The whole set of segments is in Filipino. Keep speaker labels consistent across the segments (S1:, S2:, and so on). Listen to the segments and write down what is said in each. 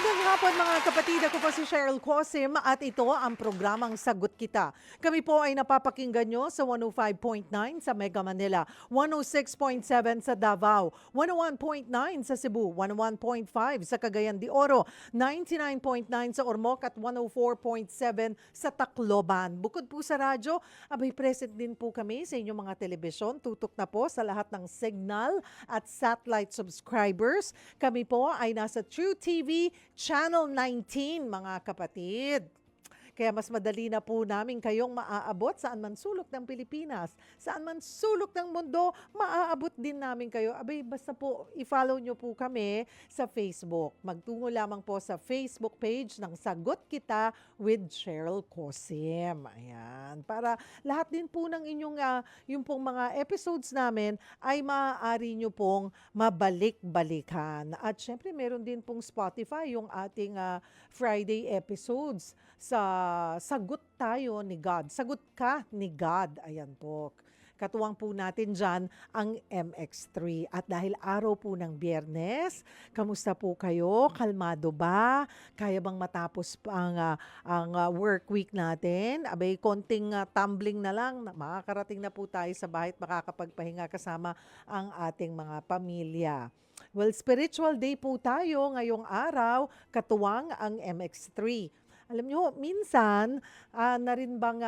S1: Magandang hapon mga kapatid, ako po si Cheryl Cosim at ito ang programang Sagot Kita. Kami po ay napapakinggan nyo sa 105.9 sa Mega Manila, 106.7 sa Davao, 101.9 sa Cebu, 101.5 sa Cagayan de Oro, 99.9 sa Ormoc at 104.7 sa Tacloban. Bukod po sa radyo, abay present din po kami sa inyong mga telebisyon. Tutok na po sa lahat ng signal at satellite subscribers. Kami po ay nasa True TV Channel 19, mga kapatid. Kaya mas madali na po namin kayong maaabot saan man sulok ng Pilipinas, saan man sulok ng mundo, maaabot din namin kayo. Abay, basta po i-follow nyo po kami sa Facebook. Magtungo lamang po sa Facebook page ng Sagot Kita with Cheryl Cosim. Ayan. Para lahat din po ng inyong, yung pong mga episodes namin ay maaari nyo pong mabalik-balikan. At syempre, meron din pong Spotify, yung ating Friday episodes sa Sagot Tayo ni God. Sagot Ka ni God. Ayan po. Katuwang po natin dyan ang MX3. At dahil araw po ng Biyernes, kamusta po kayo? Kalmado ba? Kaya bang matapos ang work week natin? Abay, konting tumbling na lang. Makakarating na po tayo sa bahay at makakapagpahinga kasama ang ating mga pamilya. Well, spiritual day po tayo ngayong araw, katuwang ang MX3. Alam nyo, minsan,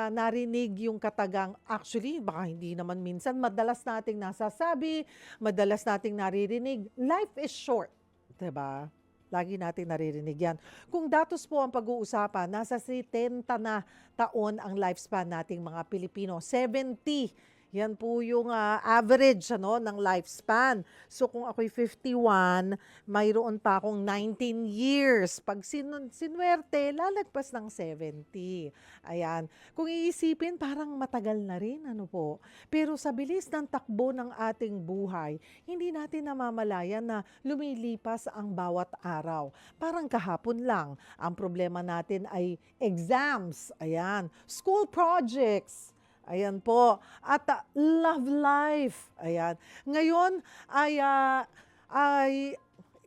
S1: narinig yung katagang, actually, baka hindi naman minsan, madalas nating nasasabi, madalas nating naririnig, life is short. Diba? Lagi nating naririnig yan. Kung datos po ang pag-uusapan, nasa 70 na taon ang lifespan nating mga Pilipino. 70. Yan po yung average ng lifespan. So kung ako'y 51, mayroon pa akong 19 years. Pag sinwerte, lalagpas ng 70. Ayan. Kung iisipin, parang matagal na rin. Ano po? Pero sa bilis ng takbo ng ating buhay, hindi natin namamalayan na lumilipas ang bawat araw. Parang kahapon lang. Ang problema natin ay exams. Ayan. School projects. Ayan po. At love life. Ayan. Ngayon ay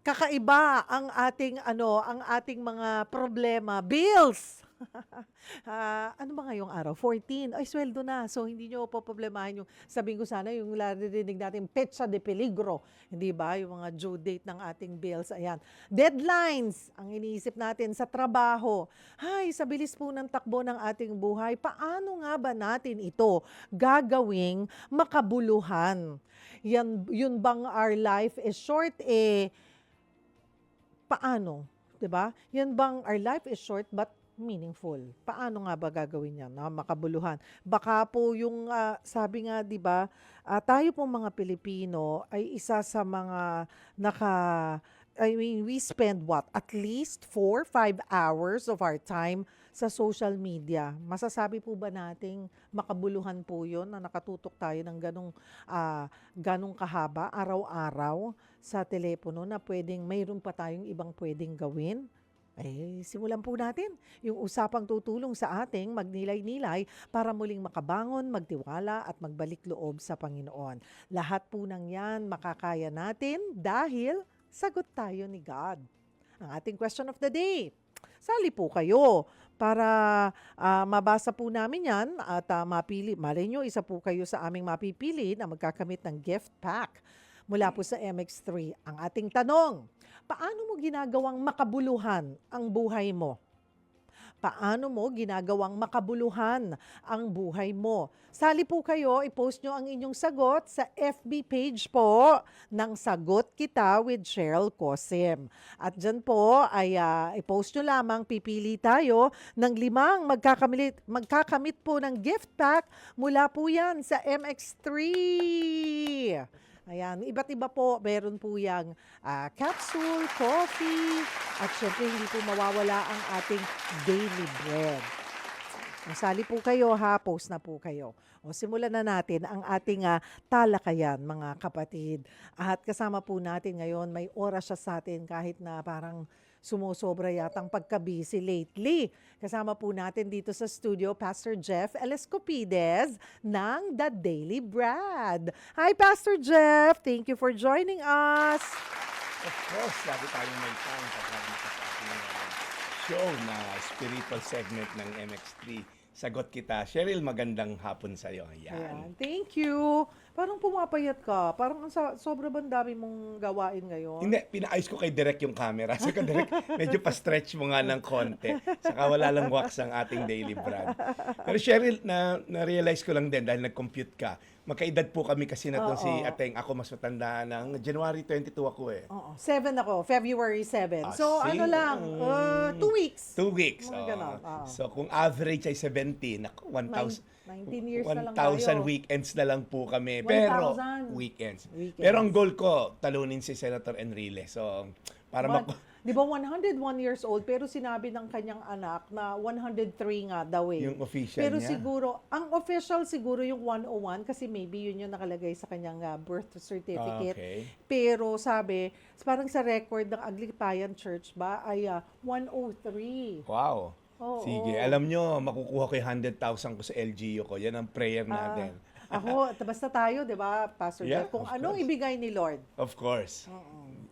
S1: kakaiba ang ating mga problema. Bills. Ano ba ngayong araw? 14. Ay, sweldo na. So, hindi nyo po problemahin yung, sabihin ko sana, yung naririnig natin, petsa de peligro. Hindi ba? Yung mga due date ng ating bills. Ayan. Deadlines, ang iniisip natin sa trabaho. Ay, sa bilis po ng takbo ng ating buhay, paano nga ba natin ito gagawing makabuluhan? Yun bang our life is short? Paano? Diba? Yan bang our life is short but meaningful? Paano nga ba gagawin yan? Makabuluhan. Baka po yung, sabi nga, di ba, tayo po mga Pilipino ay isa sa mga we spend what? At least 4-5 hours of our time sa social media. Masasabi po ba nating makabuluhan po yun na nakatutok tayo ng ganong kahaba, araw-araw sa telepono na mayroon pa tayong ibang pwedeng gawin? Simulan po natin yung usapang tutulong sa ating magnilay-nilay para muling makabangon, magtiwala at magbalik loob sa Panginoon. Lahat po ng yan makakaya natin dahil sagot tayo ni God. Ang ating question of the day. Sali po kayo para mabasa po namin yan at mapili. Malay nyo, isa po kayo sa aming mapipili na magkakamit ng gift pack mula po sa MX3. Ang ating tanong, paano mo ginagawang makabuluhan ang buhay mo? Paano mo ginagawang makabuluhan ang buhay mo? Sali po kayo, i-post nyo ang inyong sagot sa FB page po ng Sagot Kita with Cheryl Cosim. At dyan po ay i-post nyo lamang, pipili tayo ng 5 magkakamit po ng gift pack mula po yan sa MX3. Ayan, iba't iba po, meron po yung capsule, coffee, at syempre hindi po mawawala ang ating daily bread. Sali po kayo post na po kayo. Simulan na natin ang ating talakayan, mga kapatid. At kasama po natin ngayon, may oras siya sa atin kahit na parang sumusobra yatang pagka-busy lately. Kasama po natin dito sa studio, Pastor Jeff Elescopides ng The Daily Bread. Hi, Pastor Jeff! Thank you for joining us.
S2: Of course, lagi tayong may time kapag sa ating show na spiritual segment ng MX3. Sagot kita. Cheryl, magandang hapon sa'yo.
S1: Ayan.
S2: Ayan.
S1: Thank you. Parang pumapayat ka. Parang sobrang dami mong gawain ngayon.
S2: Hindi, pinaayos ko kay Direk yung camera. Saka Direk, medyo pa-stretch mo nga ng konti. Saka wala lang wax ang ating daily brand. Pero Cheryl, na-realize ko lang din dahil nag-compute ka. Magkaedad po kami kasi na to si
S1: Oo.
S2: Ateng. Ako mas matanda ng January 22 ako eh.
S1: Oo. 7 ako. February 7.
S2: Ah,
S1: So,
S2: see?
S1: ano lang, 2 weeks.
S2: 2 weeks.
S1: Mga
S2: oo.
S1: ganon, oo.
S2: So kung average ay 17, naku, 1,000.
S1: 19 years na lang
S2: 1,000
S1: tayo.
S2: weekends na lang po kami.
S1: 1,000
S2: Pero weekends.
S1: weekends.
S2: Pero ang goal ko, talunin si Senator Enrile. So para
S1: Di ba 101 years old pero sinabi ng kanyang anak na 103 nga daw eh.
S2: yung official
S1: Pero
S2: niya.
S1: siguro, ang official siguro yung 101 kasi maybe yun yung nakalagay sa kanyang birth certificate.
S2: Okay.
S1: Pero sabi, parang sa record ng Anglican Church ba ay 103.
S2: Wow.
S1: Oo.
S2: Sige, alam nyo, makukuha ko yung 100,000 ko sa LGU ko. Yan ang prayer natin.
S1: Ako, basta tayo, di ba, Pastor
S2: Yeah,
S1: Jeff? Kung
S2: of
S1: anong
S2: course.
S1: ibigay ni Lord.
S2: Of course.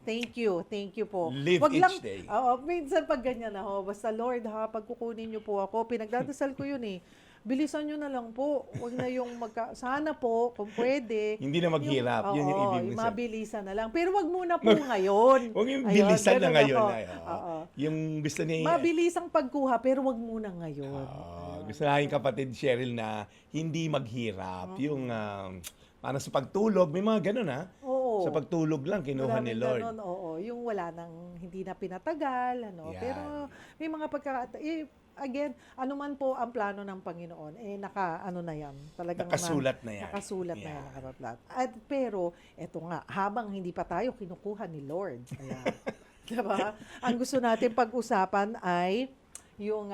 S1: Thank you po.
S2: Live
S1: Wag
S2: each
S1: lang,
S2: day.
S1: Oo, minsan pag ganyan ako, basta Lord ha, pag kukunin niyo po ako, pinagdadasal ko yun eh. Bilisan niyo na lang po. Wag na yung sana po, kung pwede.
S2: Hindi na maghirap. Yun yung
S1: oo,
S2: ibig mo sabihin.
S1: mabilisan na lang. Pero wag muna po ngayon.
S2: Huwag yung
S1: Ayun,
S2: bilisan na
S1: ganun
S2: ngayon.
S1: ako.
S2: Ay,
S1: Oo.
S2: Yung gusto ni...
S1: Mabilisang pagkuha, pero wag muna ngayon.
S2: Gusto na aking kapatid Cheryl na hindi maghirap. Yung parang sa pagtulog, may mga ganun ha.
S1: Oo.
S2: Sa pagtulog lang, kinuha ni
S1: Maraming
S2: Lord.
S1: ganon, oo. Yung wala nang, hindi na pinatagal, ano.
S2: Yan.
S1: Pero may mga again, ano man po ang plano ng Panginoon, ano na yan. Talagang
S2: Nakasulat na yan.
S1: Nakasulat na yan,
S2: Yeah.
S1: nakaplat. Pero, eto nga, habang hindi pa tayo kinukuha ni Lord, ayan, diba? Ang gusto natin pag-usapan ay yung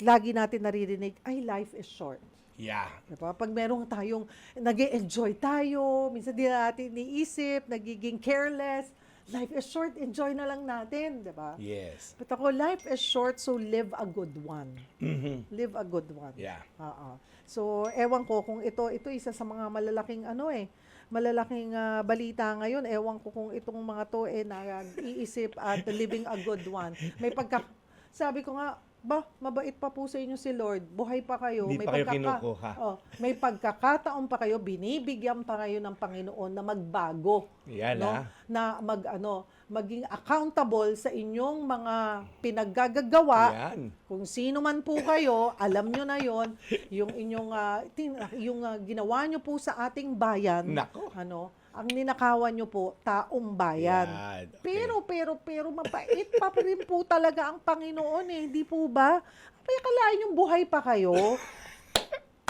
S1: lagi natin naririnig, ay life is short.
S2: Yeah.
S1: Diba? Pag meron tayong nag-enjoy tayo, minsan di natin iniisip, nagiging careless, life is short, enjoy na lang natin, diba?
S2: Yes.
S1: But ako, life is short, so live a good one.
S2: Mhm.
S1: Live a good one.
S2: Yeah.
S1: Oo. So, ewan ko kung ito isa sa mga malalaking malalaking balita ngayon. Ewan ko kung itong mga to nag-iisip at living a good one. Sabi ko nga, mabait pa po sa inyo si Lord. Buhay pa kayo.
S2: Hindi pa kayo kinukuha.
S1: May pagkakataon pa kayo, binibigyan pa kayo ng Panginoon na magbago.
S2: Yan
S1: No? Na maging accountable sa inyong mga pinaggagawa.
S2: Yan.
S1: Kung sino man po kayo, alam nyo na yon, yung inyong ginawa nyo po sa ating bayan.
S2: Nako.
S1: Ang ninakawan nyo po, taong bayan.
S2: Yan. Okay.
S1: Pero mabait pa rin po talaga ang Panginoon eh. Hindi po ba? Kaya kalain yung buhay pa kayo.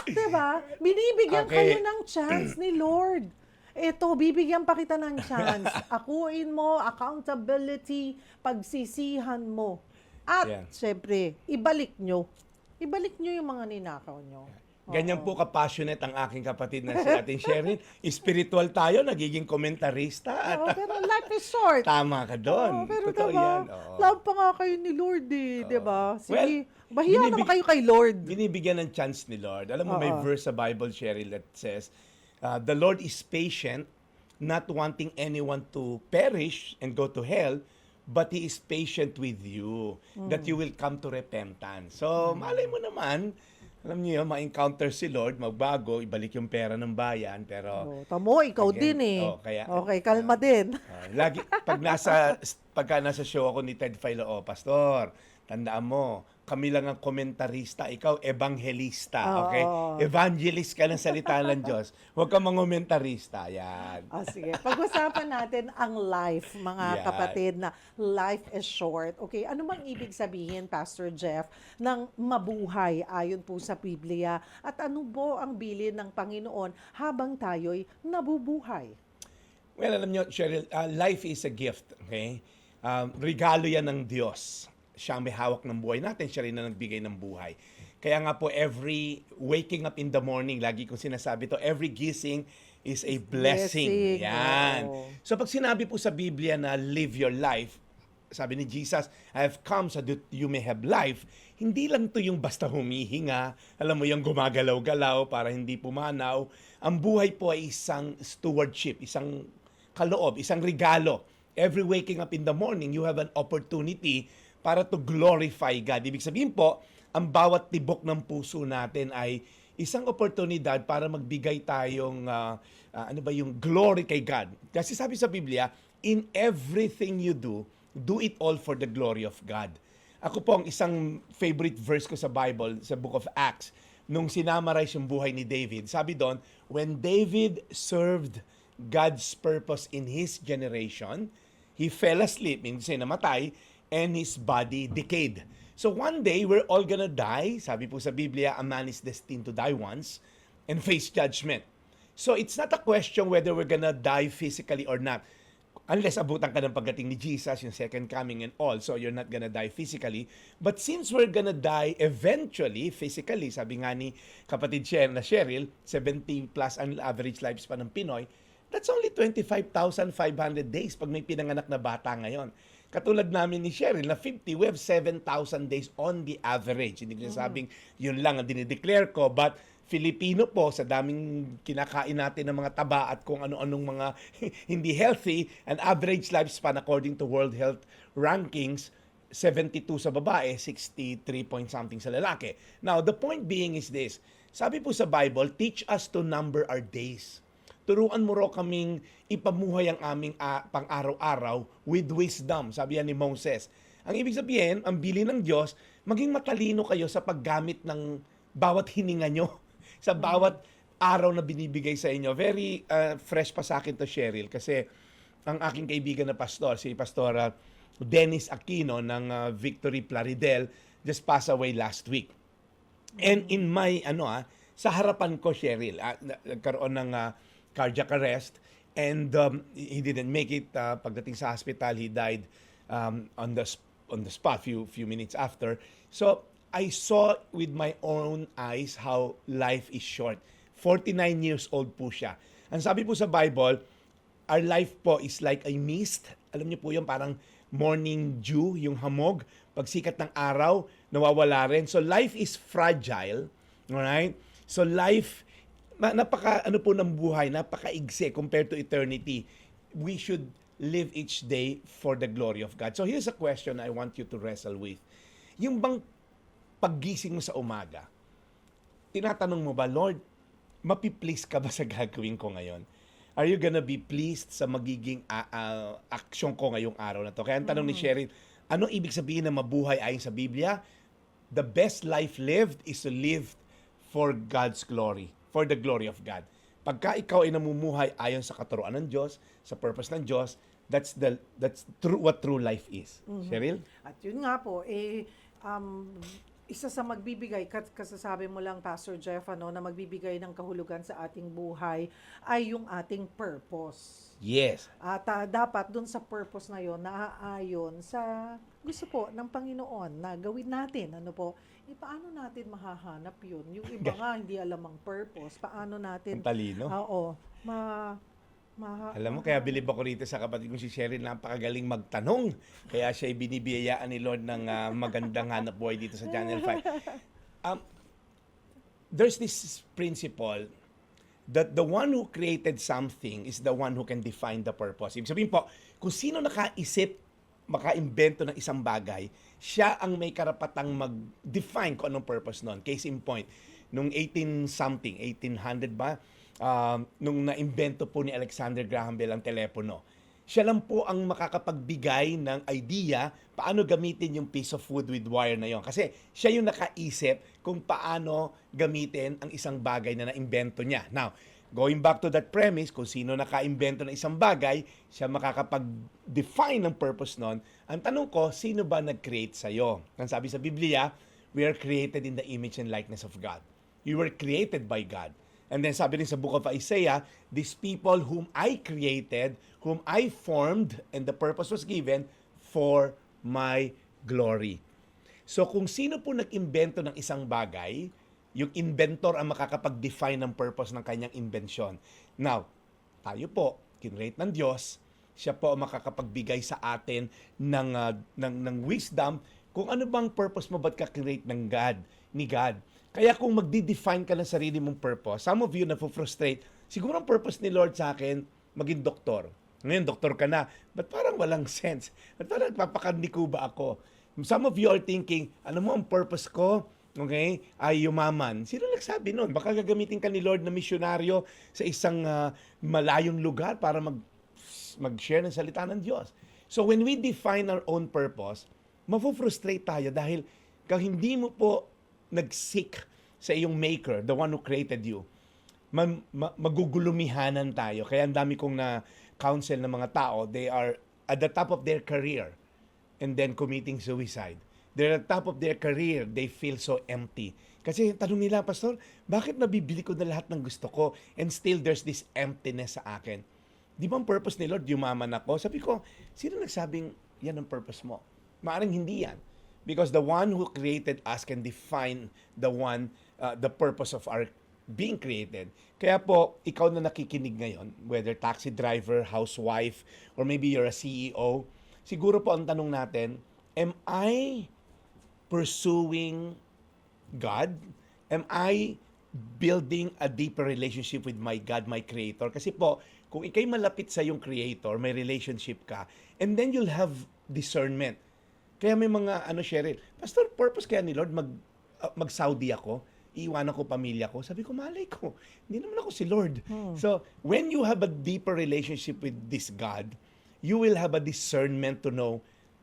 S1: Diba? Binibigyan
S2: Okay.
S1: kayo ng chance ni Lord. Eto, bibigyan pa kita ng chance. Akuin mo, accountability, pagsisihan mo. At,
S2: Yeah.
S1: syempre, ibalik nyo. Ibalik nyo yung mga ninakaw nyo.
S2: Ganyan po ka-passionate ang aking kapatid na si Ating Cheryl. Spiritual tayo, nagiging komentarista. At
S1: Pero life is short.
S2: tama ka doon.
S1: Pero
S2: Totoo
S1: diba,
S2: yan. Oo.
S1: love pa nga kayo ni Lord eh, diba? Sige,
S2: Well,
S1: bahiya naman kayo kay Lord.
S2: Binibigyan ng chance ni Lord. Alam mo, may
S1: Oo.
S2: verse sa Bible, Cheryl, that says, the Lord is patient, not wanting anyone to perish and go to hell, but He is patient with you, that you will come to repentance. So, malay mo naman, alam niyo yun, ma-encounter si Lord, magbago, ibalik yung pera ng bayan, pero
S1: Tamo, ikaw
S2: Again,
S1: din eh.
S2: kaya-
S1: Kalma din.
S2: lagi, pagka nasa show ako ni Ted Filao, Pastor, tandaan mo, kami lang ang komentarista, ikaw ebanghelista, okay?
S1: Oo.
S2: Evangelist ka ng salita ng Diyos. Huwag kang mangomentarista, yan.
S1: Sige. Pag-usapan natin ang life, mga
S2: Yan.
S1: kapatid, na life is short. Okay, ano bang ibig sabihin, Pastor Jeff, ng mabuhay ayon po sa Biblia? At ano po ang bilin ng Panginoon habang tayo'y nabubuhay?
S2: Well, alam nyo, Cheryl, life is a gift, okay? Regalo yan ng Diyos. Siya ang may hawak ng buhay natin, siya rin na nagbigay ng buhay. Kaya nga po, every waking up in the morning, lagi kong sinasabi to, every gising is a blessing. Yan.
S1: Oo.
S2: So pag sinabi po sa Biblia na live your life, sabi ni Jesus, I have come so that you may have life. Hindi lang to yung basta humihinga, alam mo yung gumagalaw-galaw para hindi pumanaw. Ang buhay po ay isang stewardship, isang kaloob, isang regalo. Every waking up in the morning, you have an opportunity para to glorify God. Ibig sabihin po, ang bawat tibok ng puso natin ay isang oportunidad para magbigay tayong yung glory kay God. Kasi sabi sa Biblia, in everything you do it all for the glory of God. Ako po, ang isang favorite verse ko sa Bible, sa Book of Acts, nung sinamarize yung buhay ni David, sabi doon, when David served God's purpose in his generation, he fell asleep, minsan namatay, and his body decayed. So one day, we're all gonna die. Sabi po sa Biblia, a man is destined to die once and face judgment. So it's not a question whether we're gonna die physically or not. Unless abutan ka ng pagdating ni Jesus, yung second coming and all, so you're not gonna die physically. But since we're gonna die eventually, physically, sabi nga ni kapatid Cheryl, 70 plus ang average lifespan ng Pinoy, that's only 25,500 days pag may pinanganak na bata ngayon. Katulad namin ni Cheryl na 50, we have 7,000 days on the average. Hindi ko sabing yun lang ang dinideclare ko, but Filipino po, sa daming kinakain natin ng mga taba at kung ano-anong mga hindi healthy, an average lifespan according to World Health Rankings, 72 sa babae, 63 point something sa lalaki. Now, the point being is this. Sabi po sa Bible, teach us to number our days. Turuan mo raw kaming ipamuhay ang aming pang-araw-araw with wisdom, sabi yan ni Moses. Ang ibig sabihin, ang bilin ng Diyos, maging matalino kayo sa paggamit ng bawat hininga nyo, sa bawat araw na binibigay sa inyo. Very fresh pa sa akin to, Cheryl, kasi ang aking kaibigan na pastor, si Pastor Dennis Aquino ng Victory Plaridel, just passed away last week. And in my, sa harapan ko, Cheryl, nagkaroon ng cardiac arrest, and he didn't make it. Pagdating sa hospital, he died on the spot few minutes after. So I saw with my own eyes how life is short. 49 years old po siya. Ang sabi po sa Bible, our life po is like a mist. Alam niyo po yung parang morning dew, yung hamog. Pag sikat ng araw, nawawala rin. So life is fragile. Alright? So life, napaka ng buhay, napaka-igsi compared to eternity. We should live each day for the glory of God. So here's a question I want you to wrestle with. Yung bang paggising mo sa umaga, tinatanong mo ba, Lord, mapiplease ka ba sa gagawin ko ngayon? Are you gonna be pleased sa magiging aksyon ko ngayong araw na to? Kaya ang tanong ni Cheryl, anong ibig sabihin na mabuhay ayon sa Biblia? The best life lived is to live for God's glory, for the glory of God. Pagka ikaw ay namumuhay ayon sa katuruan ng Diyos, sa purpose ng Diyos, that's what true life is. Cheryl?
S1: At yun nga po, isa sa magbibigay, kasasabi mo lang, Pastor Jeff, na magbibigay ng kahulugan sa ating buhay ay yung ating purpose.
S2: Yes.
S1: At dapat dun sa purpose na yon naaayon sa gusto po ng Panginoon na gawin natin. Paano natin mahahanap yun? Yung iba nga hindi alam ang purpose. Paano natin?
S2: Ang talino.
S1: Oo.
S2: Alam mo, kaya bilib ako rito sa kapatid kong si Cheryl, napakagaling magtanong. Kaya siya binibiyayaan ni Lord ng magandang hanap buhay dito sa Channel 5. There's this principle that the one who created something is the one who can define the purpose. Ibig sabihin po, kung sino nakaisip, makaimbento ng isang bagay, siya ang may karapatang mag-define kung anong purpose nun. Case in point, nung 1800 ba, nung naimbento po ni Alexander Graham Bell ang telepono. Siya lang po ang makakapagbigay ng idea paano gamitin yung piece of wood with wire na yon. Kasi siya yung nakaisip kung paano gamitin ang isang bagay na naimbento niya. Now, going back to that premise, kung sino nakaimbento ng isang bagay, siya makakapag-define ng purpose nun. Ang tanong ko, sino ba nag-create sa'yo? Ang sabi sa Biblia, we are created in the image and likeness of God. You were created by God. And then sabi rin sa book of Isaiah, these people whom I created, whom I formed, and the purpose was given for my glory. So kung sino po nag-imbento ng isang bagay, yung inventor ang makakapag-define ng purpose ng kanyang invention. Now, tayo po, kinrate ng Diyos, siya po ang makakapagbigay sa atin ng wisdom kung ano bang purpose mo, ba't ka-create ng God, ni God. Kaya kung magdi-define ka ng sarili mong purpose, some of you na frustrate, siguro ang purpose ni Lord sa akin, maging doktor. Ngayon, doktor ka na, but parang walang sense. But parang nagpapakaniko ba ako? Some of you are thinking, alam mo, ang purpose ko, okay, ay yumaman. Sino nagsabi nun? Baka gagamitin ka ni Lord na misyonaryo sa isang malayong lugar para mag-share ng salita ng Diyos. So when we define our own purpose, mafo-frustrate tayo dahil kung hindi mo po nag-seek sa iyong maker, the one who created you, magugulumihanan tayo. Kaya ang dami kong na-counsel ng mga tao, they are at the top of their career and then committing suicide. They're at the top of their career, they feel so empty. Kasi tanong nila, Pastor, bakit nabibili ko na lahat ng gusto ko and still there's this emptiness sa akin? Di ba ang purpose ni Lord, yumaman ako? Sabi ko, sino nagsabing yan ang purpose mo? Maaring hindi yan. Because the one who created us can define the purpose of our being created. Kaya po, ikaw na nakikinig ngayon, whether taxi driver, housewife, or maybe you're a CEO, siguro po ang tanong natin, am I pursuing God? Am I building a deeper relationship with my God, my Creator? Kasi po, kung ikay malapit sa yung Creator, may relationship ka, and then you'll have discernment. Kaya may mga, Cheryl, Pastor, purpose kaya ni Lord mag-Saudi ako? Iiwanan ko pamilya ko? Sabi ko, malay ko. Hindi naman ako si Lord. So, when you have a deeper relationship with this God, you will have a discernment to know,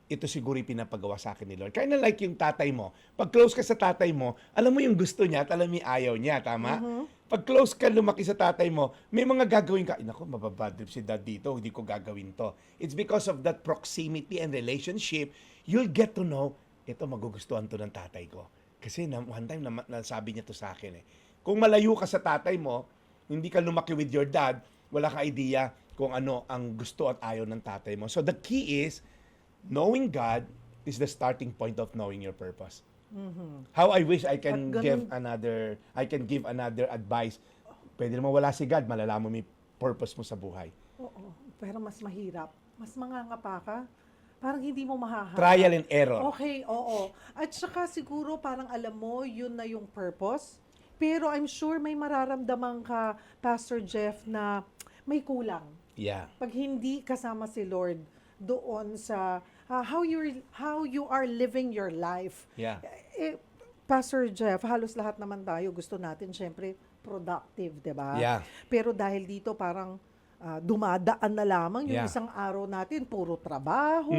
S2: ito siguro yung pinapagawa sa akin ni Lord. Kaya na like yung tatay mo. Pag close ka sa tatay mo, alam mo yung gusto niya at alam mo yung ayaw niya. Tama? Pag close ka, lumaki sa tatay mo, may mga gagawin ka. Nako, mababadrip si dad dito. Hindi ko gagawin to. It's because of that proximity and relationship, you'll get to know, ito magugustuhan to ng tatay ko. Kasi one time nasabi niya to sa akin eh. Kung malayo ka sa tatay mo, hindi ka lumaki with your dad, wala kang idea kung ano ang gusto at ayaw ng tatay mo. So the key is, knowing God is the starting point of knowing your purpose. How I wish I can give another advice. Pwede naman wala si God, malalaman mo yung purpose mo sa buhay.
S1: Oo, pero mas mahirap. Mas mangangapa ka. Parang hindi mo mahaharap.
S2: Trial and error.
S1: Okay, oo. At saka siguro parang alam mo, yun na yung purpose. Pero I'm sure may mararamdaman ka, Pastor Jeff, na may kulang.
S2: Yeah.
S1: Pag hindi kasama si Lord doon sa how you are living your life.
S2: Yeah.
S1: Pastor Jeff, halos lahat naman tayo gusto natin syempre productive, 'di ba?
S2: Yeah.
S1: Pero dahil dito parang dumadaan na lamang yung
S2: Yeah.
S1: isang araw natin puro trabaho,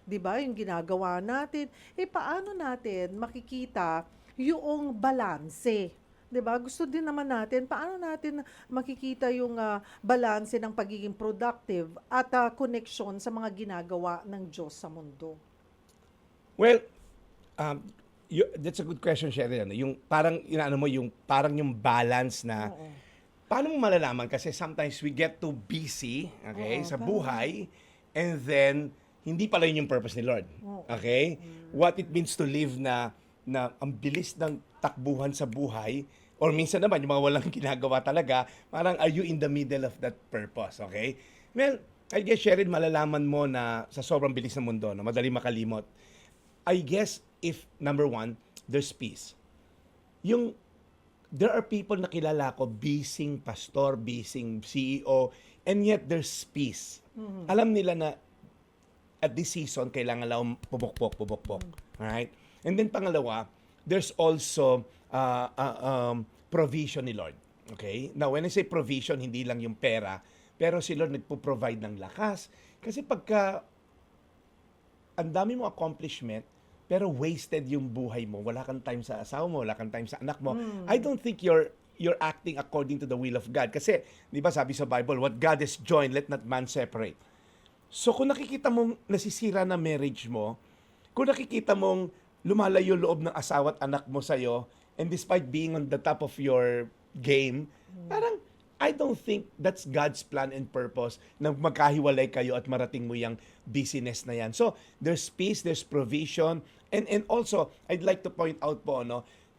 S1: 'di ba? Yung ginagawa natin. Paano natin makikita yung balanse? 'Di ba? Gusto din naman natin paano natin makikita yung balanse ng pagiging productive at connection sa mga ginagawa ng Diyos sa mundo.
S2: Well, that's a good question, Sheryl. Yung parang parang yung balance na paano mo malalaman kasi sometimes we get too busy, okay, sa buhay and then hindi pala yun yung purpose ni Lord. Okay? What it means to live na ang bilis ng takbuhan sa buhay or minsan naman yung mga walang ginagawa talaga, parang are you in the middle of that purpose, okay? Well, I guess, Sheryl, malalaman mo na sa sobrang bilis ng mundo, na madali makalimot. I guess if, number one, there's peace. There are people na kilala ko, busy pastor, busy CEO, and yet there's peace. Alam nila na at this season, kailangan lang pubok-pok. Alright? And then pangalawa, there's also provision ni Lord. Okay? Now, when I say provision, hindi lang yung pera, pero si Lord nagpo-provide ng lakas. Kasi pagka ang dami mo accomplishment, pero wasted yung buhay mo, wala kang time sa asawa mo, wala kang time sa anak mo, I don't think you're acting according to the will of God. Kasi, di ba sabi sa Bible, what God has joined, let not man separate. So kung nakikita mong nasisira na marriage mo, kung nakikita mong lumalayo loob ng asawa at anak mo sa'yo, and despite being on the top of your game, parang I don't think that's God's plan and purpose na magkahiwalay kayo at marating mo yung business na yan. So, there's peace, there's provision, and also, I'd like to point out po,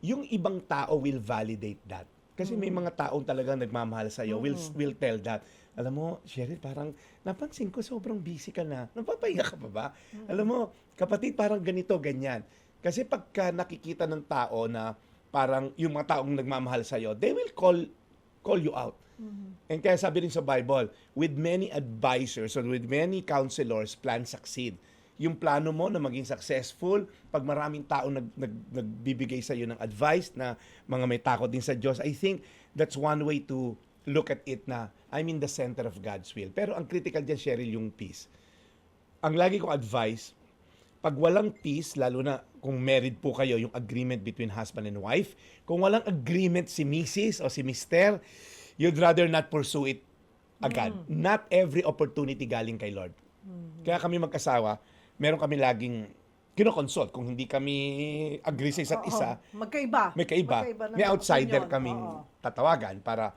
S2: yung ibang tao will validate that. Kasi may mga taong talagang nagmamahal sa'yo, will tell that. Alam mo, Sheryl, parang napansin ko sobrang busy ka na. Napapahinga ka pa ba? Alam mo, kapatid, parang ganito, ganyan. Kasi pagka nakikita ng tao na parang yung mga taong nagmamahal sa'yo, they will call you out. And kaya sabi rin sa Bible, with many advisors or with many counselors, plans succeed. yung plano mo na maging successful, pag maraming tao nagbibigay sa iyo ng advice na mga may takot din sa Diyos, I think that's one way to look at it na I'm in the center of God's will. Pero ang critical dyan, Cheryl, yung peace. Ang lagi kong advice, pag walang peace, lalo na kung married po kayo, yung agreement between husband and wife, kung walang agreement si Mrs. o si Mr., you'd rather not pursue it agad. Not every opportunity galing kay Lord. Kaya kami mag-asawa, meron kami laging kinoconsult. Kung hindi kami agree sa isa't isa,
S1: Magkaiba.
S2: may kaiba.
S1: ng
S2: May outsider
S1: opinion.
S2: kaming tatawagan para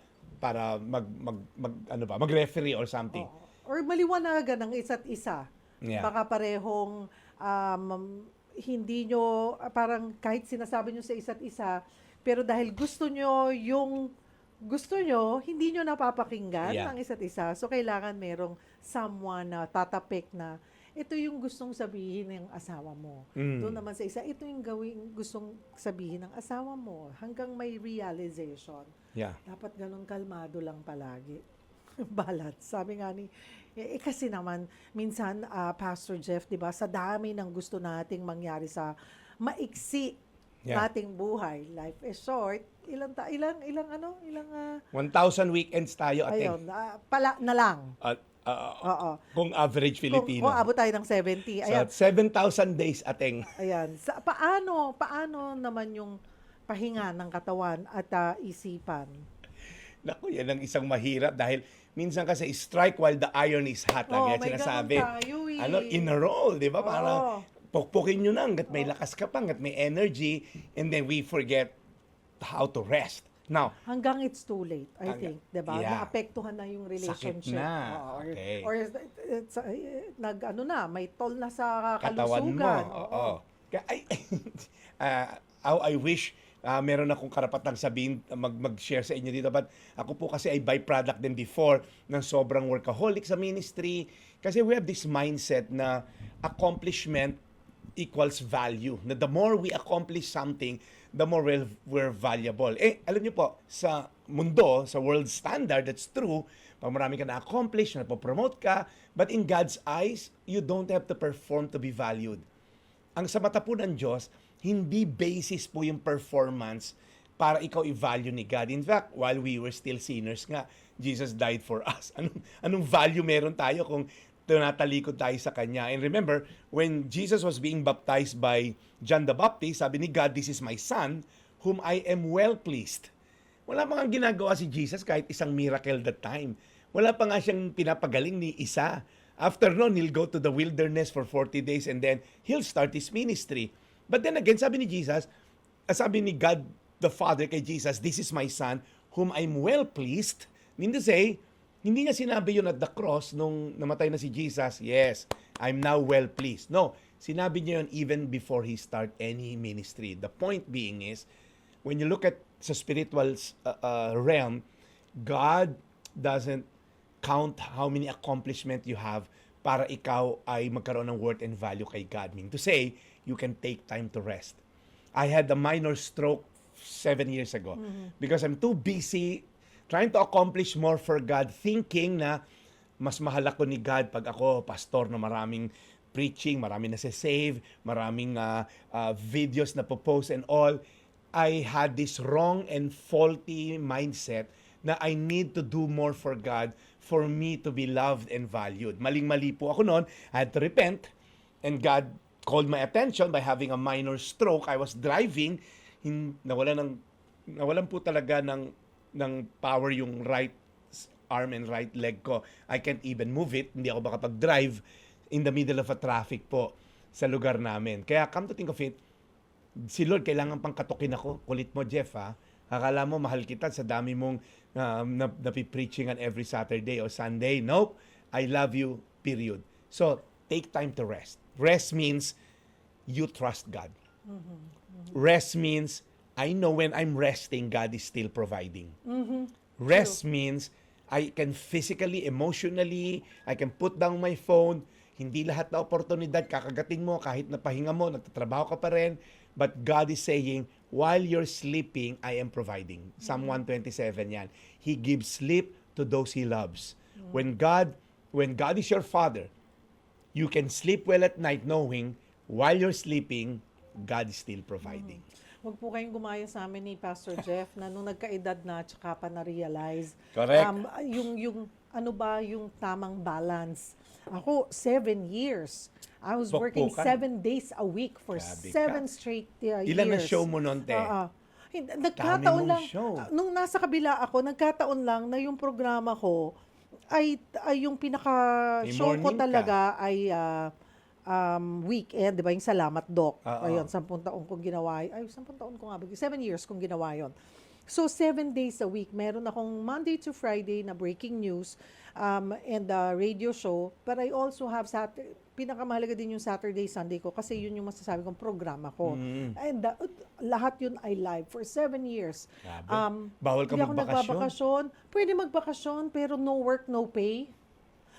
S2: mag-referee or something.
S1: Or maliwanagan ng isa't isa.
S2: Yeah.
S1: Baka parehong hindi nyo, parang kahit sinasabi nyo sa isa't isa, pero dahil gusto nyo, hindi nyo napapakinggan
S2: Yeah.
S1: ng isa't isa. So, kailangan merong someone na tatapik na ito yung gustong sabihin ng asawa mo. Doon naman sa isa, ito yung gustong sabihin ng asawa mo hanggang may realization.
S2: Yeah.
S1: Dapat ganun kalmado lang palagi. Balance. Sabi nga ni, kasi naman, minsan, Pastor Jeff, di ba, sa dami ng gusto nating mangyari sa maiksi nating buhay. Life is short. Ilang
S2: 1,000 weekends tayo, ate.
S1: ayun, pala na lang. Oo.
S2: Kung average Filipino.
S1: Kung abot tayo ng 70. Ayan.
S2: So, 7,000 days, ateng.
S1: Ayan. Paano naman yung pahinga ng katawan at isipan?
S2: Naku, yan ang isang mahirap dahil minsan kasi strike while the iron is hot. Lagi yan
S1: may
S2: sinasabi.
S1: ganun tayo eh.
S2: In a roll, di ba? Para
S1: Oo.
S2: pukpukin nyo na hanggat may lakas ka pa, hanggat may energy, and then we forget how to rest. Now,
S1: Hanggang it's too late, I think. Diba?
S2: Yeah.
S1: Naapektuhan na yung relationship.
S2: Sakit na.
S1: Oo,
S2: Okay.
S1: Or may toll na sa
S2: katawan mo.
S1: kalusugan.
S2: Oo. Kaya, how I wish meron akong karapatang sabihin, mag-share sa inyo dito. But ako po kasi ay byproduct din before ng sobrang workaholic sa ministry. Kasi we have this mindset na accomplishment equals value. Na the more we accomplish something, the more we're valuable. Alam niyo po, sa mundo, sa world standard, that's true. Pag marami ka na-accomplish, napopromote ka, but in God's eyes, you don't have to perform to be valued. Ang sa mata po ng Diyos, hindi basis po yung performance para ikaw i-value ni God. In fact, while we were still sinners nga, Jesus died for us. Anong value meron tayo kung tunatalikod tayo sa Kanya? And remember, when Jesus was being baptized by John the Baptist, sabi ni God, "This is my Son, whom I am well pleased." Wala pa nga ginagawa si Jesus kahit isang miracle that time. Wala pa nga siyang pinapagaling ni isa. After noon, he'll go to the wilderness for 40 days and then he'll start his ministry. But then again, sabi ni Jesus, sabi ni God the Father kay Jesus, "This is my Son, whom I'm well pleased." Mean to say, hindi niya sinabi yun at the cross nung namatay na si Jesus, "Yes, I'm now well pleased." No, sinabi niya yun even before he start any ministry. The point being is, when you look at sa spiritual realm, God doesn't count how many accomplishment you have para ikaw ay magkaroon ng worth and value kay God. Meaning to say, you can take time to rest. I had a minor stroke 7 years ago because I'm too busy trying to accomplish more for God, thinking na mas mahal ako ni God pag ako pastor na maraming preaching, maraming nasa-save, maraming videos na post and all. I had this wrong and faulty mindset na I need to do more for God for me to be loved and valued. Maling-mali po ako noon. I had to repent and God called my attention by having a minor stroke. I was driving, nawalan po talaga ng power yung right arm and right leg ko. I can't even move it. Hindi ako makapag-drive in the middle of a traffic po sa lugar namin. Kaya come to think of it, si Lord kailangan pang katukin ako. Kulit mo, Jeff, ha? Akala mo mahal kita sa dami mong napipreaching on every Saturday or Sunday. Nope. I love you, period. So, take time to rest. Rest means you trust God. Rest means I know when I'm resting, God is still providing. Rest means I can physically, emotionally, I can put down my phone. Hindi lahat na oportunidad kakagatin mo kahit napahinga mo, nagtatrabaho ka pa rin. But God is saying, while you're sleeping, I am providing. Psalm 127 yan. He gives sleep to those He loves. When God is your Father, you can sleep well at night knowing while you're sleeping, God is still providing.
S1: Huwag po kayong gumaya sa amin ni Pastor Jeff na nung nagkaedad na tsaka pa na-realize.
S2: Correct.
S1: Yung ano ba yung tamang balance. Ako, 7 years. I was working
S2: Pokpokan.
S1: 7 days a week for
S2: Grabe
S1: 7 straight years.
S2: Ilan na show mo nun, te?
S1: Nagkataon
S2: mong
S1: lang,
S2: show.
S1: nung nasa kabila ako, nagkataon lang na yung programa ko ay yung
S2: May
S1: pinaka-show ko
S2: morning ka.
S1: talaga ay weekend, di ba? Yung Salamat Doc.
S2: Oo.
S1: Ayun, 10 taon kong ginawa. Ay, 10 taon ko nga. 7 years kong ginawa yon. So, 7 days a week. Meron akong Monday to Friday na breaking news and radio show. But I also have pinakamahalaga din yung Saturday, Sunday ko kasi yun yung masasabi kong programa ko. And lahat yun ay live for 7 years.
S2: Grabe. Bawal ka
S1: Hindi ako
S2: magbakasyon.
S1: nagbabakasyon. Pwede magbakasyon pero no work, no pay.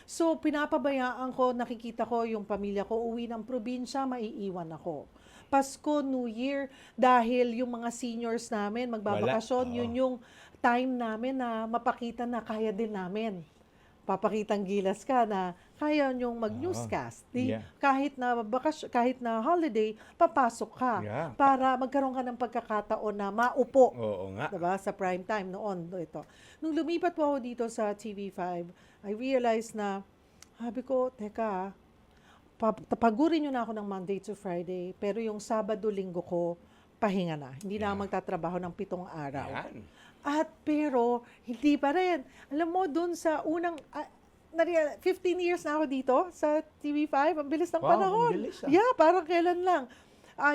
S1: So, pinapabayaan ko, nakikita ko yung pamilya ko, uwi ng probinsya, maiiwan ako. Pasko, New Year, dahil yung mga seniors namin, magbabakasyon,
S2: Wala.
S1: yun yung time namin na mapakita na kaya din namin. Papakitang gilas ka na kaya nyong mag-newscast.
S2: Yeah.
S1: Kahit na holiday, papasok ka
S2: Yeah.
S1: para magkaroon ka ng pagkakataon na maupo.
S2: Oo nga.
S1: Diba? Sa prime time noon. Ito. Nung lumipat po ako dito sa TV5, I realized na, sabi ko, teka, pagurin nyo na ako ng Monday to Friday, pero yung Sabado, Linggo ko, pahinga na. Hindi na ako magtatrabaho ng 7 araw.
S2: Yan.
S1: At pero, hindi pa rin. Alam mo, dun sa unang, 15 years na ako dito sa TV5, ang bilis ng
S2: Wow,
S1: panahon.
S2: ang bilis, ah.
S1: Yeah, parang kailan lang.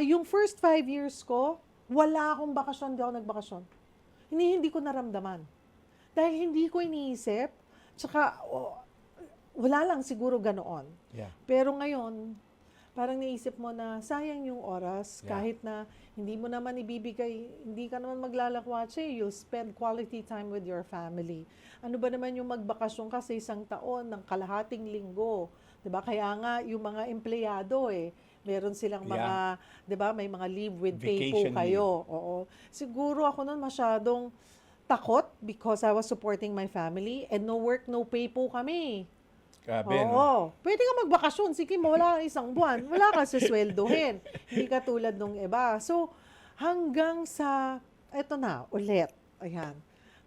S1: Yung first 5 years ko, wala akong bakasyon, hindi ako nagbakasyon. Hindi ko naramdaman. Dahil hindi ko iniisip, tsaka wala lang siguro ganoon.
S2: Yeah.
S1: Pero ngayon, parang naisip mo na sayang yung oras,
S2: Yeah.
S1: kahit na hindi mo naman ibibigay, hindi ka naman maglalakwatse, you'll spend quality time with your family. Ano ba naman yung magbakasyon ka sa isang taon ng kalahating linggo? 'Di ba? Kaya nga yung mga empleyado meron silang mga, 'di ba, may mga leave with pay po
S2: Vacation
S1: kayo. Oo. Siguro ako noon masyadong takot because I was supporting my family and no work, no pay po kami.
S2: Grabe, no?
S1: Oo. Pwede ka magbakasyon. Sige mo, wala kang isang buwan. Wala ka susweldohin. Hindi ka tulad nung iba. So, hanggang sa, eto na, ulit. Ayan.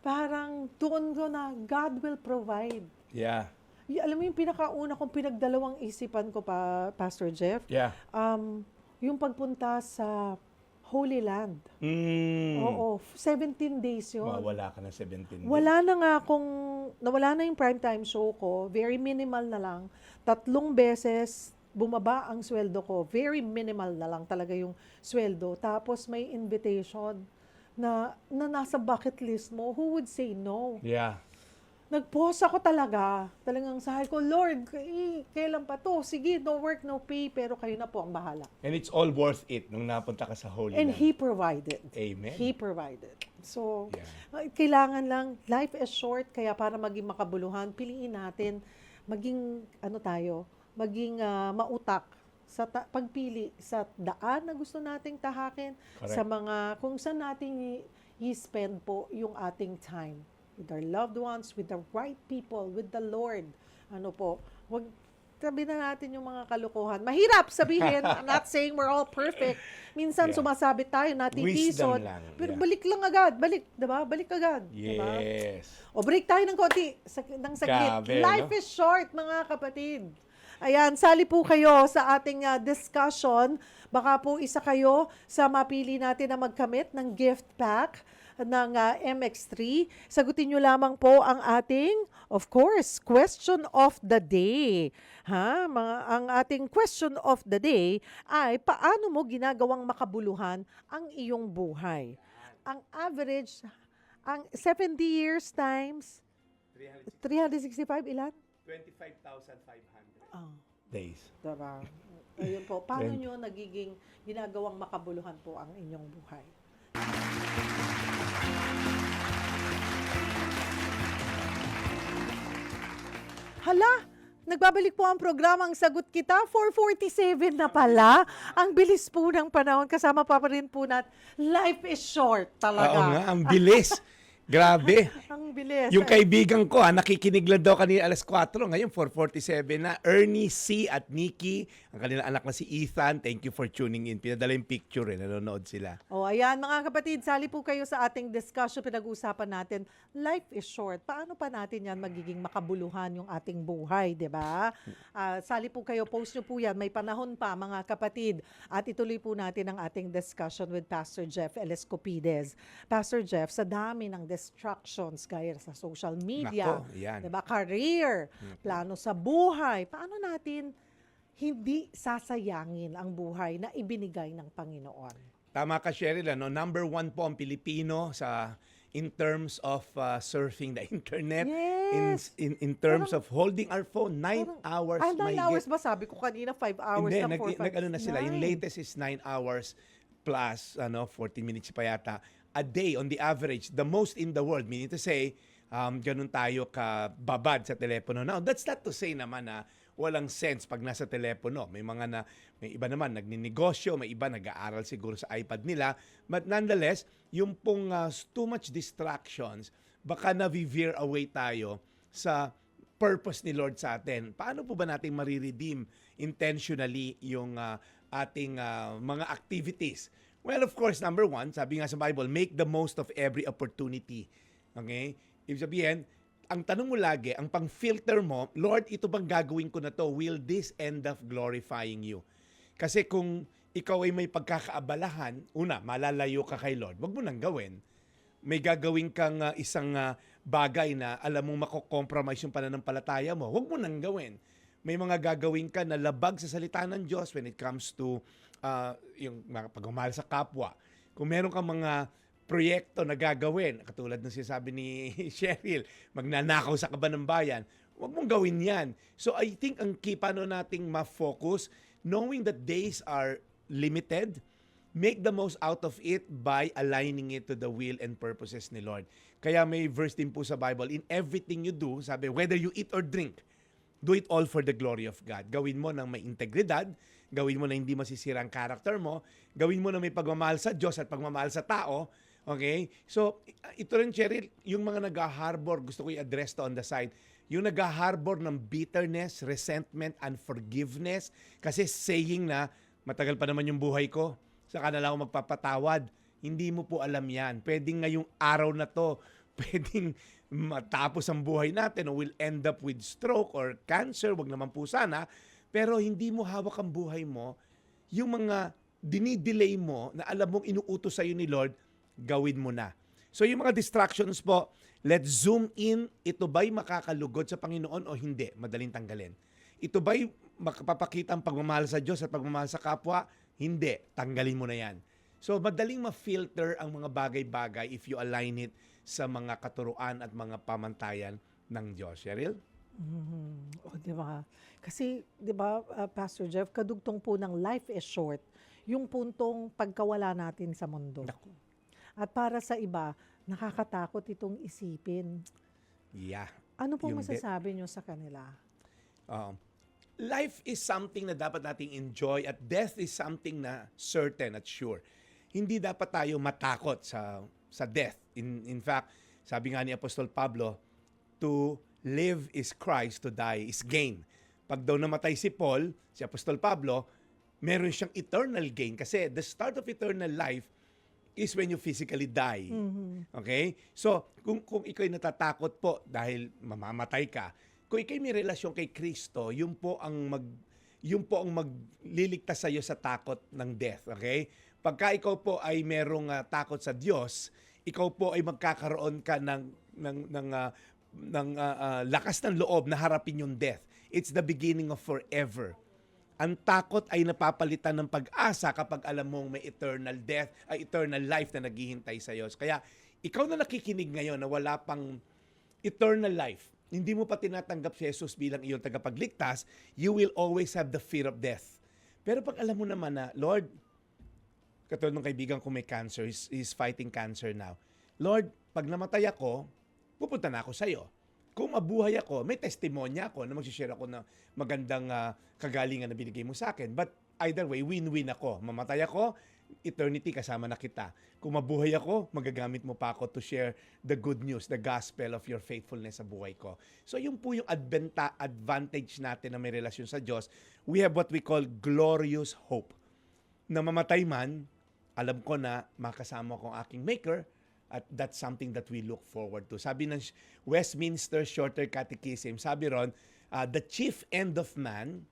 S1: Parang doon ko na, God will provide.
S2: Yeah.
S1: Alam mo yung pinakauna kong pinagdalawang isipan ko pa, Pastor Jeff?
S2: Yeah.
S1: Yung pagpunta sa Holy Land. Oo, 17 days yun.
S2: Mawala ka na 17 days.
S1: Wala na nga nawala na yung primetime show ko, very minimal na lang. 3 beses bumaba ang sweldo ko, very minimal na lang talaga yung sweldo. Tapos may invitation na nasa bucket list mo, who would say no?
S2: Yeah.
S1: Nag-pause ako talaga. Talagang sabi ko, Lord, kailan pa to? Sige, no work, no pay, pero kayo na po ang bahala.
S2: And it's all worth it nung napunta ka sa Holy
S1: And
S2: Land.
S1: He provided.
S2: Amen.
S1: He provided. So,
S2: Yeah.
S1: kailangan lang, life is short, kaya para maging makabuluhan, piliin natin, maging, maging mautak sa pagpili sa daan na gusto nating tahakin,
S2: Correct.
S1: sa mga, kung saan natin i-spend po yung ating time with our loved ones, with the right people, with the Lord. Wag sabi na natin yung mga kalokohan. Mahirap sabihin. I'm not saying we're all perfect. Minsan
S2: Yeah.
S1: sumasabit tayo, natitisod.
S2: Wisdom lang,
S1: Pero
S2: yeah.
S1: balik lang agad. Balik, diba? Balik agad. Diba?
S2: Yes.
S1: O break tayo ng konti. Ng saglit.
S2: Grabe,
S1: Life
S2: no?
S1: is short, mga kapatid. Ayan, sali po kayo sa ating discussion. Baka po isa kayo sa mapili natin na magkamit ng gift pack ng MX3. Sagutin nyo lamang po ang ating, of course, question of the day. Ang ating question of the day ay paano mo ginagawang makabuluhan ang iyong buhay? Ang average, ang 70 years times 365 ilan?
S2: 25,500 days.
S1: Diba? Ayun po. Paano nyo nagiging ginagawang makabuluhan po ang inyong buhay? Hala! Nagbabalik po ang programang Sagot Kita. 4:47 na pala. Ang bilis po ng panahon. Kasama pa rin po natin. Life is short talaga.
S2: Oo nga, ang bilis. Grabe.
S1: Ang bilis.
S2: Yung kaibigan ko, nakikinig lang daw kanina alas 4, ngayon 4:47 na. Ernie C. at Nikki, ang kanilang anak na si Ethan, thank you for tuning in. Pinadala yung picture, nanonood sila.
S1: Ayan mga kapatid, sali po kayo sa ating discussion. Pinag-uusapan natin, life is short. Paano pa natin yan magiging makabuluhan yung ating buhay, di ba? Sali po kayo, post nyo po yan. May panahon pa mga kapatid. At ituloy po natin ang ating discussion with Pastor Jeff Elescopides. Pastor Jeff, sa dami ng distractions gaya sa social media,
S2: Nako, yan.
S1: diba, career, plano sa buhay, paano natin hindi sasayangin ang buhay na ibinigay ng Panginoon?
S2: Tama ka, Cheryl. Number 1 po ang Pilipino in terms of surfing the internet,
S1: Yes.
S2: in terms of holding our phone, 9 hours.
S1: 9 hours ba? Sabi ko kanina 5 hours
S2: Hindi,
S1: na 4, 5,
S2: nag-ano na sila. Yung latest is 9 hours plus 40 minutes pa yata a day on the average, the most in the world, meaning to say, ganun tayo kababad sa telepono. Now, that's not to say naman na walang sense pag nasa telepono. May iba naman nagninegosyo, may iba nag-aaral siguro sa iPad nila. But nonetheless, yung pong too much distractions, baka na-veer away tayo sa purpose ni Lord sa atin. Paano po ba natin mariredeem intentionally yung ating mga activities? Well, of course, number 1, sabi nga sa Bible, make the most of every opportunity. Okay? Ibig sabihin, ang tanong mo lagi, ang pang-filter mo, Lord, ito bang gagawin ko na to? Will this end up glorifying you? Kasi kung ikaw ay may pagkakaabalahan, una, malalayo ka kay Lord, wag mo nang gawin. May gagawin kang isang bagay na alam mong mako-compromise yung pananampalataya mo, wag mo nang gawin. May mga gagawin ka na labag sa salita ng Diyos when it comes to yung pagmamahal sa kapwa. Kung meron kang mga proyekto na gagawin, katulad ng sinasabi ni Cheryl, magnanakaw sa kaban ng bayan, huwag mong gawin yan. So I think ang key, paano nating ma-focus, knowing that days are limited, make the most out of it by aligning it to the will and purposes ni Lord. Kaya may verse din po sa Bible, in everything you do, sabi, whether you eat or drink, do it all for the glory of God. Gawin mo ng may integridad, gawin mo na hindi masisira ang character mo, gawin mo na may pagmamahal sa Diyos at pagmamahal sa tao. Okay? So, ito rin, Cheryl, yung mga nag-harbor, gusto ko i-address to on the side, yung nag-harbor ng bitterness, resentment, unforgiveness, kasi saying na, matagal pa naman yung buhay ko, saka na lang ako magpapatawad. Hindi mo po alam yan. Pwedeng ngayong araw na to, pwedeng matapos ang buhay natin o will end up with stroke or cancer, wag naman po sana, pero hindi mo hawak ang buhay mo, yung mga dinidelay mo na alam mong inuutos sa'yo ni Lord, gawin mo na. So yung mga distractions po, let's zoom in, ito ba'y makakalugod sa Panginoon o hindi? Madaling tanggalin. Ito ba'y makapapakita ang pagmamahal sa Diyos at pagmamahal sa kapwa? Hindi. Tanggalin mo na yan. So madaling ma-filter ang mga bagay-bagay if you align it sa mga katuruan at mga pamantayan ng Diyos. Cheryl?
S1: O, di ba? Kasi, di ba, Pastor Jeff, kadugtong po ng life is short, yung puntong pagkawala natin sa mundo.
S2: Naku.
S1: At para sa iba, nakakatakot itong isipin.
S2: Yeah.
S1: Ano po
S2: Yung
S1: masasabi nyo sa kanila?
S2: Life is something na dapat nating enjoy at death is something na certain at sure. Hindi dapat tayo matakot sa death. In fact, sabi nga ni Apostol Pablo, to live is Christ, to die is gain. Pag daw namatay si Paul, si Apostol Pablo, meron siyang eternal gain kasi the start of eternal life is when you physically die. Okay? So, kung ikaw'y natatakot po dahil mamamatay ka, kung ikaw'y may relasyon kay Kristo, yun po ang magliligtas sa iyo sa takot ng death. Okay? Pagka ikaw po ay merong takot sa Diyos, ikaw po ay magkakaroon ka ng lakas ng loob na harapin yung death. It's the beginning of forever. Ang takot ay napapalitan ng pag-asa kapag alam mong may eternal death, ay eternal life na naghihintay sa iyo. Kaya ikaw na nakikinig ngayon na wala pang eternal life, hindi mo pa tinatanggap si Jesus bilang iyong tagapagligtas, you will always have the fear of death. Pero pag alam mo naman na, Lord, katulad ng kaibigan ko may cancer, is fighting cancer now. Lord, pag namatay ako, pupunta na ako sa iyo. Kung mabuhay ako, may testimonya ako na mag-share ako ng magandang kagalingan na binigay mo sa akin. But either way, win-win ako. Mamatay ako, eternity kasama na kita. Kung mabuhay ako, magagamit mo pa ako to share the good news, the gospel of your faithfulness sa buhay ko. So yung po yung advantage natin na may relasyon sa Diyos, we have what we call glorious hope. Na mamatay man, alam ko na makasama ko ang aking Maker, at that's something that we look forward to. Sabi ng Westminster Shorter Catechism, sabi ron, the chief end of man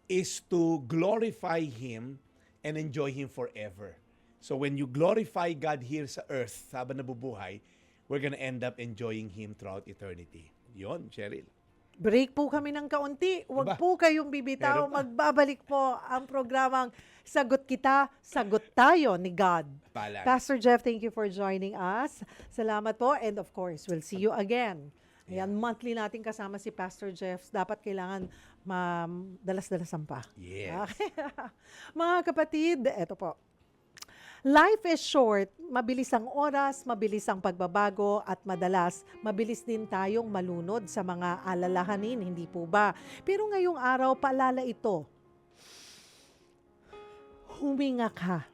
S2: is to glorify Him and enjoy Him forever. So when you glorify God here sa earth, habang nabubuhay, we're gonna end up enjoying Him throughout eternity. Yon, Cheryl.
S1: Break po kami ng kaunti. Huwag
S2: Aba,
S1: po kayong bibitaw.
S2: meron pa.
S1: Magbabalik po ang programang Sagot Kita, Sagot Tayo ni God.
S2: Pala.
S1: Pastor Jeff, thank you for joining us. Salamat po. And of course, we'll see you again. Ayan, monthly natin kasama si Pastor Jeff. Dapat kailangan dalas-dalasan pa.
S2: Yes.
S1: Okay. Mga kapatid, eto po. Life is short, mabilis ang oras, mabilis ang pagbabago, at madalas, mabilis din tayong malunod sa mga alalahanin, hindi po ba? Pero ngayong araw, paalala ito. Huminga ka.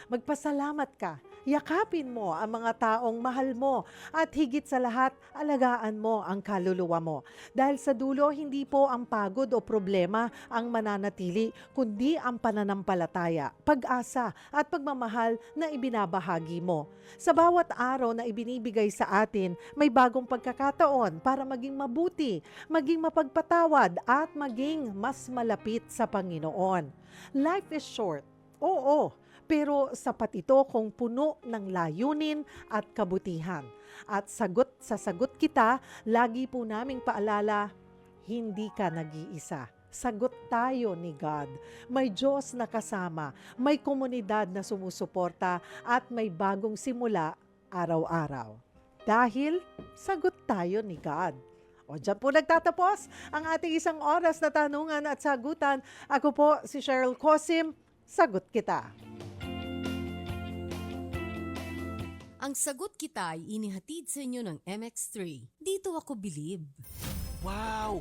S1: Magpasalamat ka. Yakapin mo ang mga taong mahal mo at higit sa lahat, alagaan mo ang kaluluwa mo. Dahil sa dulo, hindi po ang pagod o problema ang mananatili, kundi ang pananampalataya, pag-asa at pagmamahal na ibinabahagi mo. Sa bawat araw na ibinibigay sa atin, may bagong pagkakataon para maging mabuti, maging mapagpatawad at maging mas malapit sa Panginoon. Life is short. Oo, pero sapat ito kung puno ng layunin at kabutihan. At sa sagot kita, lagi po naming paalala, hindi ka nag-iisa. Sagot tayo ni God. May Diyos na kasama, may komunidad na sumusuporta, at may bagong simula araw-araw. Dahil sagot tayo ni God. O dyan po nagtatapos ang ating isang oras na tanungan at sagutan. Ako po si Cheryl Cosim, Sagot Kita.
S3: Ang Sagot Kita ay inihatid sa inyo ng MX3. Dito ako bilib.
S4: Wow!